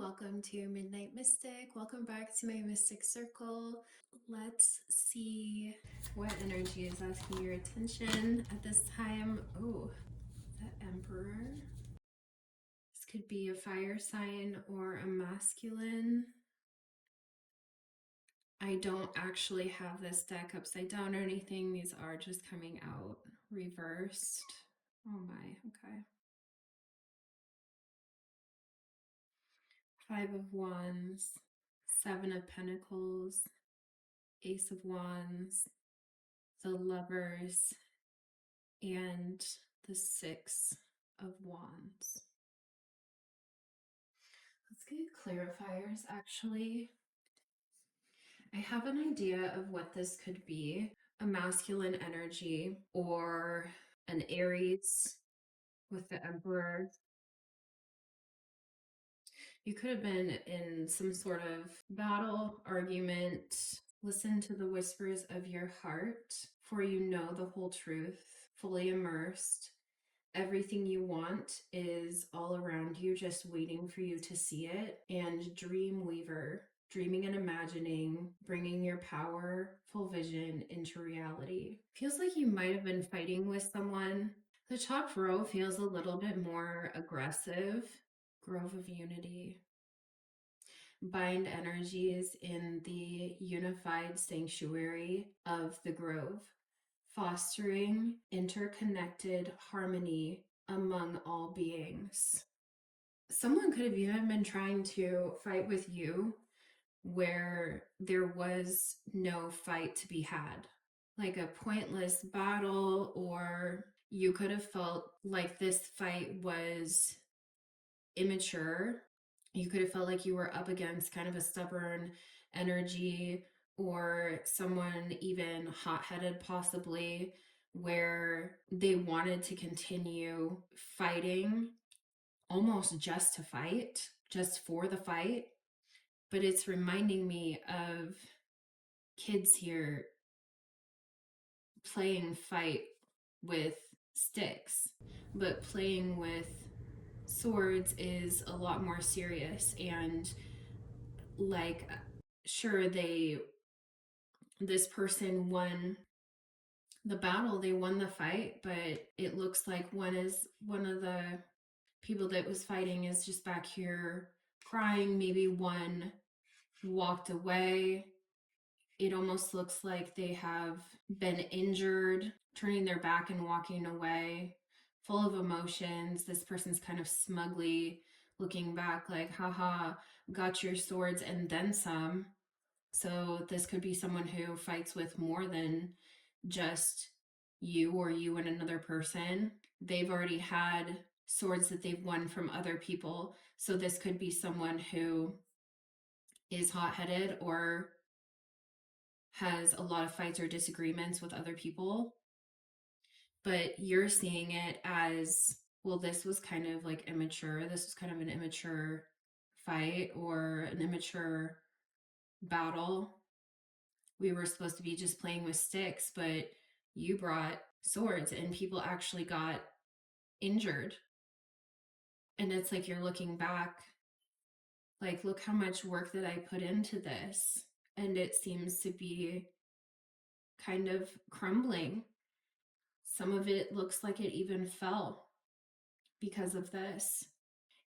welcome to Midnight Mystic. Welcome back to my Mystic Circle. Let's see what energy is asking your attention at this time. Oh, the Emperor. This could be a fire sign or a masculine. I don't actually have this deck upside down or anything. These are just coming out reversed. Oh my, okay. Five of Wands, Seven of Pentacles, Ace of Wands, the Lovers, and the Six of Wands. Let's get clarifiers actually. I have an idea of what this could be. A masculine energy or an Aries with the Emperor. You could have been in some sort of battle, argument. Listen to the whispers of your heart, for you know the whole truth, fully immersed. Everything you want is all around you, just waiting for you to see it. And dream weaver, dreaming and imagining, bringing your powerful vision into reality. Feels like you might have been fighting with someone. The top row feels a little bit more aggressive. Grove of Unity. Bind energies in the unified sanctuary of the grove, fostering interconnected harmony among all beings. Someone could have even been trying to fight with you where there was no fight to be had, like a pointless battle, or you could have felt like this fight was immature. You could have felt like you were up against kind of a stubborn energy, or someone even hot-headed possibly, where they wanted to continue fighting almost just to fight, just for the fight. But it's reminding me of kids here playing fight with sticks, but playing with swords is a lot more serious. And like, sure, this person won the battle, they won the fight, but it looks like one of the people that was fighting is just back here crying. Maybe one walked away. It almost looks like they have been injured, turning their back and walking away, full of emotions. This person's kind of smugly looking back like, haha, got your swords and then some. So this could be someone who fights with more than just you or you and another person. They've already had swords that they've won from other people. So this could be someone who is hot-headed or has a lot of fights or disagreements with other people. But you're seeing it as, well, this was kind of like immature. This was kind of an immature fight or an immature battle. We were supposed to be just playing with sticks, but you brought swords and people actually got injured. And it's like you're looking back, like, look how much work that I put into this. And it seems to be kind of crumbling. Some of it looks like it even fell because of this.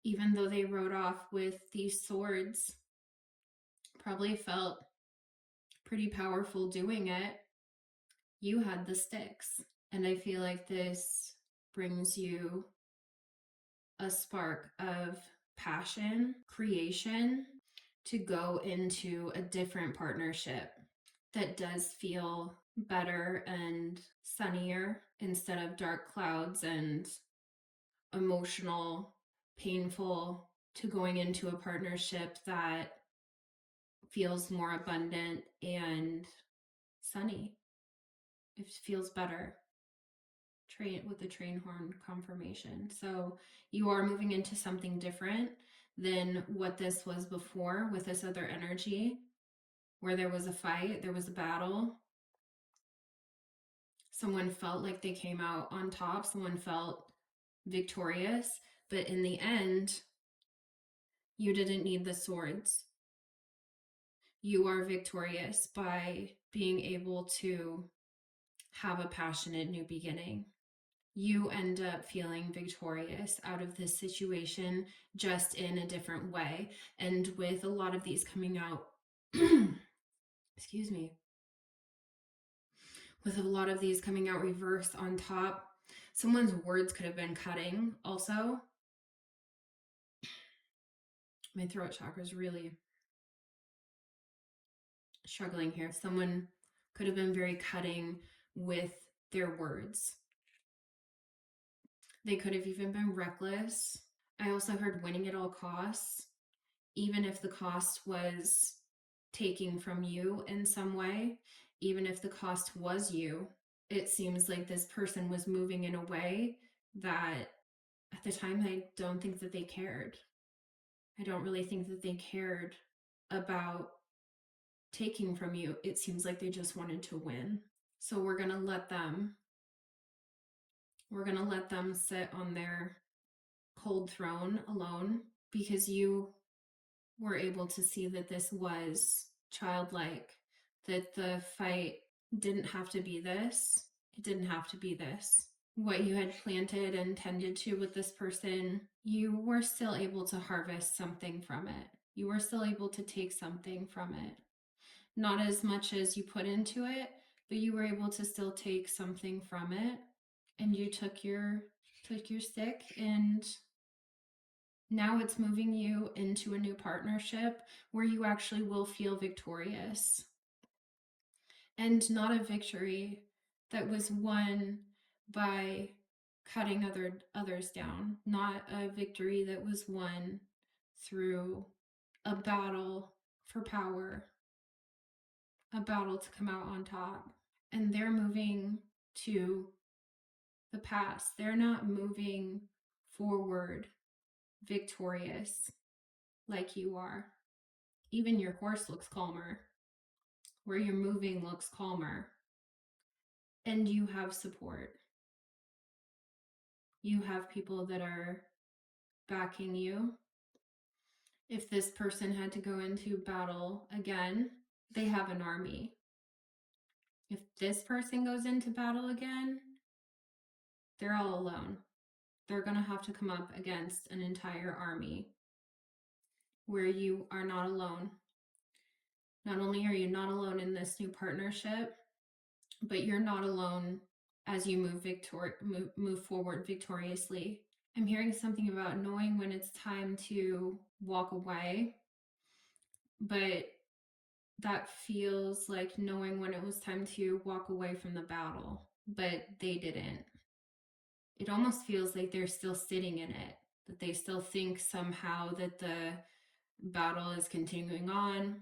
Even though they rode off with these swords, probably felt pretty powerful doing it, you had the sticks. And I feel like this brings you a spark of passion, creation, to go into a different partnership that does feel better and sunnier instead of dark clouds and emotional, painful, to going into a partnership that feels more abundant and sunny. It feels better. Train with the train horn confirmation. So you are moving into something different than what this was before with this other energy, where there was a fight, there was a battle. Someone felt like they came out on top, someone felt victorious, but in the end, You didn't need the swords. You are victorious by being able to have a passionate new beginning. You end up feeling victorious out of this situation, just in a different way. And with a lot of these coming out, excuse me, with a lot of these coming out reverse on top, someone's words could have been cutting also. My throat chakra is really struggling here. Someone could have been very cutting with their words. They could have even been reckless. I also heard winning at all costs, even if the cost was taking from you in some way, even if the cost was you. It seems like this person was moving in a way that at the time I don't think that they cared. I don't really think that they cared about taking from you. It seems like they just wanted to win. So we're going to let them sit on their cold throne alone, because you were able to see that this was childlike, that the fight didn't have to be this. It didn't have to be this. What you had planted and tended to with this person, you were still able to harvest something from it. You were still able to take something from it. Not as much as you put into it, but you were able to still take something from it. And you took your stick, and now it's moving you into a new partnership where you actually will feel victorious. And not a victory that was won by cutting others down, not a victory that was won through a battle for power, a battle to come out on top. And they're moving to the past. They're not moving forward victorious like you are. Even your horse looks calmer. Where you're moving looks calmer. And you have support. You have people that are backing you. If this person had to go into battle again, they have an army. If this person goes into battle again, they're all alone. They're going to have to come up against an entire army, where you are not alone. Not only are you not alone in this new partnership, but you're not alone as you move forward victoriously. I'm hearing something about knowing when it's time to walk away, but that feels like knowing when it was time to walk away from the battle, but they didn't. It almost feels like they're still sitting in it, that they still think somehow that the battle is continuing on,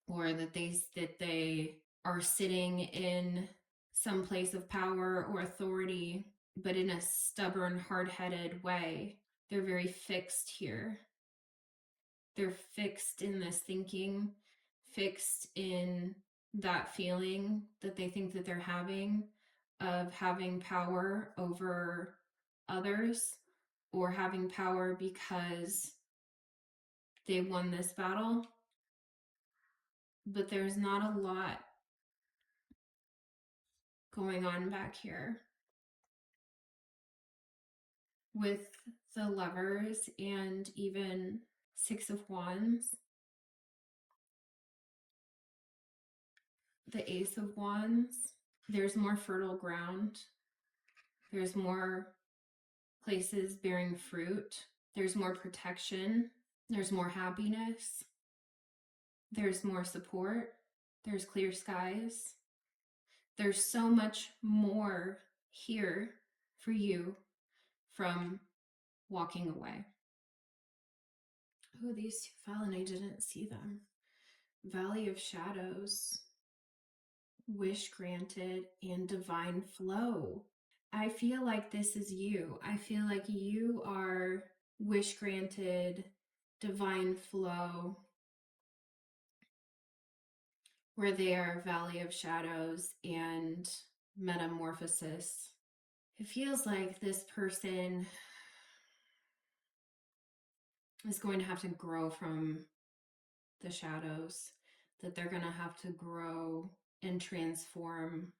or that they are sitting in some place of power or authority, but in a stubborn, hard-headed way. They're very fixed here. They're fixed in this thinking, fixed in that feeling that they think that they're having of having power over others, or having power because they won this battle. But there's not a lot going on back here with the Lovers and even Six of Wands, the Ace of Wands. There's more fertile ground. There's more places bearing fruit. There's more protection. There's more happiness. There's more support. There's clear skies. There's so much more here for you from walking away. Oh, these two fell and I didn't see them. Valley of Shadows, Wish Granted, and Divine Flow. I feel like this is you. I feel like you are Wish Granted, Divine Flow, where they are Valley of Shadows and Metamorphosis. It feels like this person is going to have to grow from the shadows, that they're going to have to grow and transform,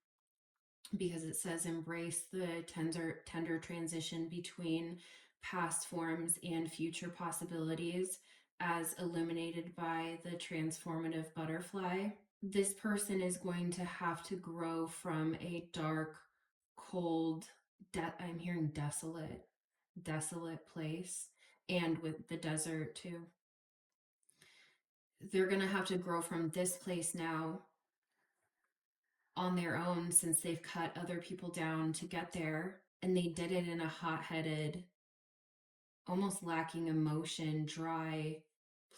because it says embrace the tender transition between past forms and future possibilities as illuminated by the transformative butterfly. This person is going to have to grow from a dark, cold, I'm hearing desolate place, and with the desert too. They're going to have to grow from this place now on their own, since they've cut other people down to get there. And they did it in a hot-headed, almost lacking emotion, dry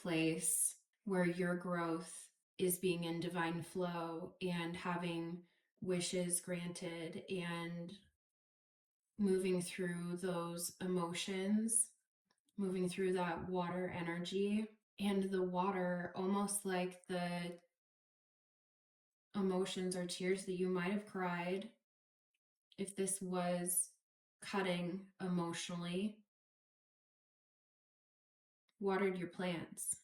place, where your growth is being in divine flow and having wishes granted and moving through those emotions, moving through that water energy. And the water, almost like the emotions or tears that you might have cried if this was cutting emotionally, watered your plants.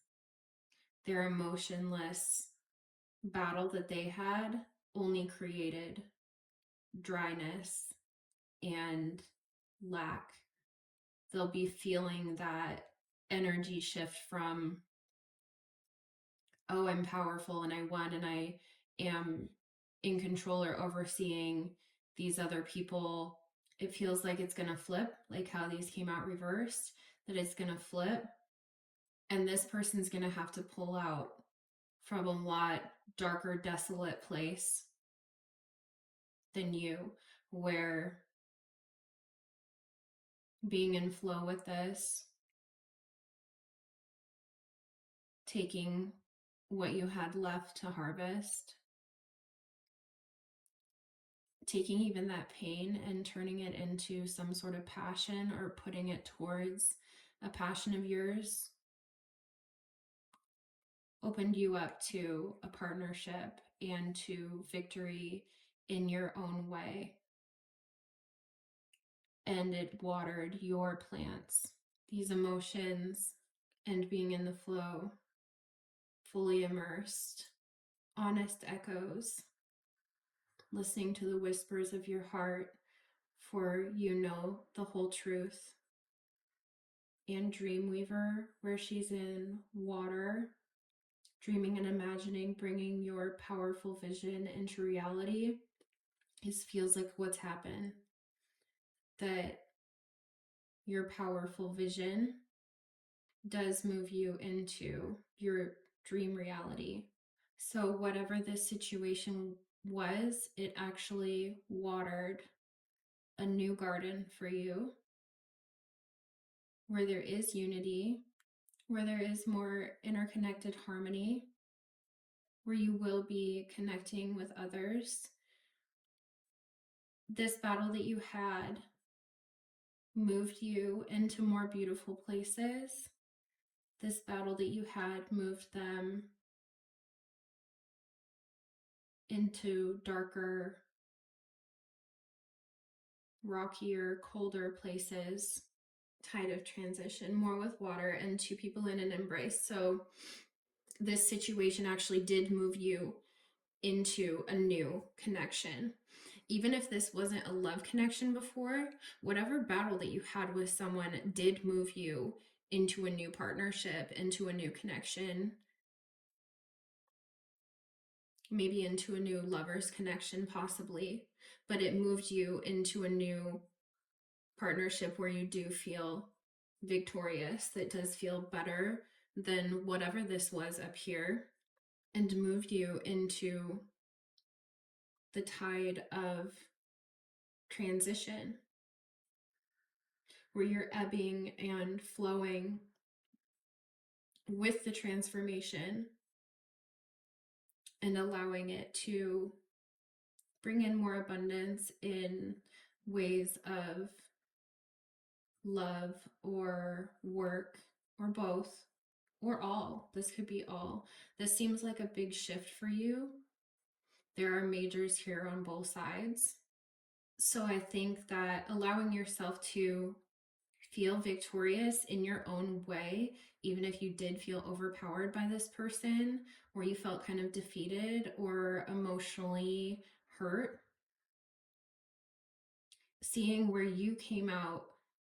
Their emotionless battle that they had only created dryness and lack. They'll be feeling that energy shift from, oh, I'm powerful and I won and I am in control or overseeing these other people. It feels like it's going to flip, like how these came out reversed, that it's going to flip. And this person's going to have to pull out from a lot darker, desolate place than you, where being in flow with this, taking what you had left to harvest, taking even that pain and turning it into some sort of passion, or putting it towards a passion of yours, opened you up to a partnership and to victory in your own way. And it watered your plants. These emotions and being in the flow, fully immersed, honest echoes, listening to the whispers of your heart, for you know the whole truth. And Dreamweaver, where she's in water, dreaming and imagining, bringing your powerful vision into reality, this feels like what's happened. That your powerful vision does move you into your dream reality. So whatever this situation was, it actually watered a new garden for you, where there is unity, where there is more interconnected harmony, where you will be connecting with others. This battle that you had moved you into more beautiful places. This battle that you had moved them into darker, rockier, colder places. Tide of transition, more with water and two people in an embrace. So this situation actually did move you into a new connection. Even if this wasn't a love connection before, whatever battle that you had with someone did move you into a new partnership, into a new connection, maybe into a new lover's connection possibly, but it moved you into a new partnership where you do feel victorious, that does feel better than whatever this was up here, and moved you into the tide of transition, where you're ebbing and flowing with the transformation and allowing it to bring in more abundance in ways of love or work or both or all. This could be all. This seems like a big shift for you. There are majors here on both sides. So I think that allowing yourself to feel victorious in your own way, even if you did feel overpowered by this person, or you felt kind of defeated or emotionally hurt. Seeing where you came out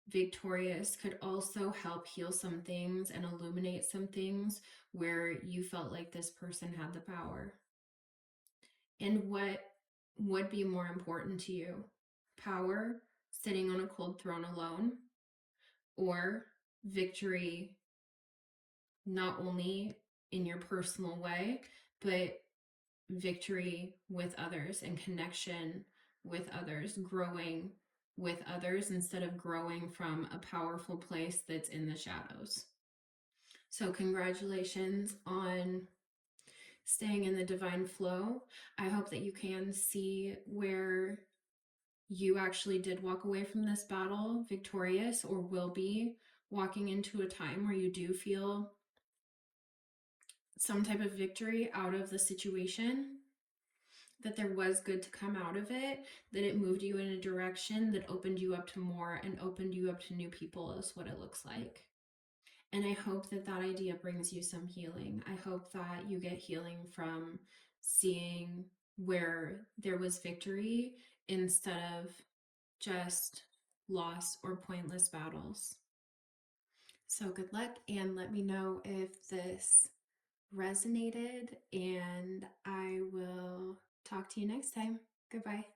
victorious could also help heal some things and illuminate some things where you felt like this person had the power. And what would be more important to you? Power, sitting on a cold throne alone, or victory, not only in your personal way, but victory with others and connection with others, growing with others instead of growing from a powerful place that's in the shadows. So, congratulations on staying in the divine flow. I hope that you can see where you actually did walk away from this battle victorious, or will be walking into a time where you do feel some type of victory out of the situation, that there was good to come out of it, that it moved you in a direction that opened you up to more and opened you up to new people, is what it looks like. And I hope that that idea brings you some healing. I hope that you get healing from seeing where there was victory instead of just loss or pointless battles. So good luck, and let me know if this resonated, and I will talk to you next time. Goodbye.